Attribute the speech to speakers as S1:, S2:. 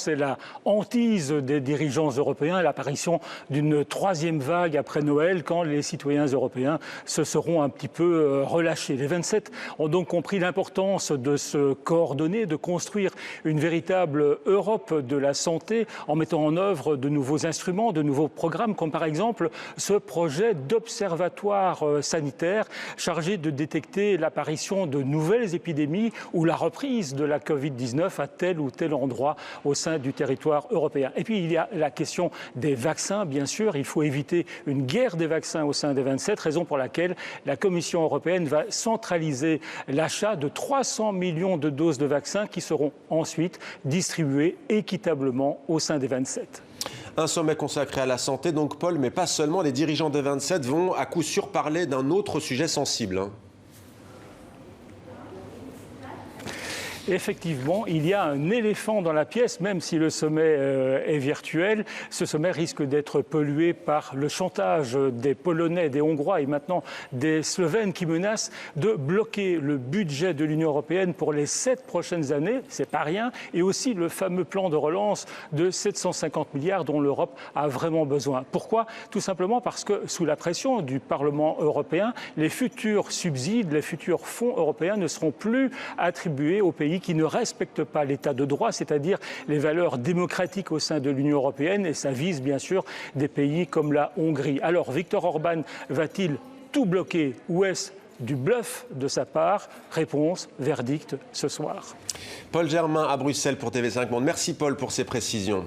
S1: c'est la hantise des dirigeants européens, l'apparition d'une troisième vague après Noël, quand les citoyens européens se seront un petit peu relâchés. Les 27 ont donc compris l'importance de se coordonner, de construire une véritable Europe de la santé en mettant en œuvre de nouveaux instruments, de nouveaux programmes, comme par exemple ce projet d'observatoire sanitaire chargé de détecter l'apparition de nouvelles épidémies ou la reprise de la Covid-19 à tel ou tel endroit au sein du territoire européen. Et puis il y a la question des vaccins, bien sûr. Il faut éviter une guerre des vaccins au sein des 27, raison pour laquelle la Commission européenne va centraliser l'achat de 300 millions de doses de vaccins qui seront ensuite distribuées équitablement au sein des 27.
S2: Un sommet consacré à la santé, donc Paul, mais pas seulement. Les dirigeants des 27 vont à coup sûr parler d'un autre sujet sensible.
S1: Effectivement, il y a un éléphant dans la pièce, même si le sommet est virtuel. Ce sommet risque d'être pollué par le chantage des Polonais, des Hongrois et maintenant des Slovènes qui menacent de bloquer le budget de l'Union européenne pour les 7 prochaines années. C'est pas rien. Et aussi le fameux plan de relance de 750 milliards dont l'Europe a vraiment besoin. Pourquoi? Tout simplement parce que sous la pression du Parlement européen, les futurs subsides, les futurs fonds européens ne seront plus attribués aux pays qui ne respectent pas l'état de droit, c'est-à-dire les valeurs démocratiques au sein de l'Union européenne, et ça vise bien sûr des pays comme la Hongrie. Alors Viktor Orban va-t-il tout bloquer ou est-ce du bluff de sa part? Réponse, verdict ce soir.
S2: Paul Germain à Bruxelles pour TV5 Monde. Merci Paul pour ces précisions.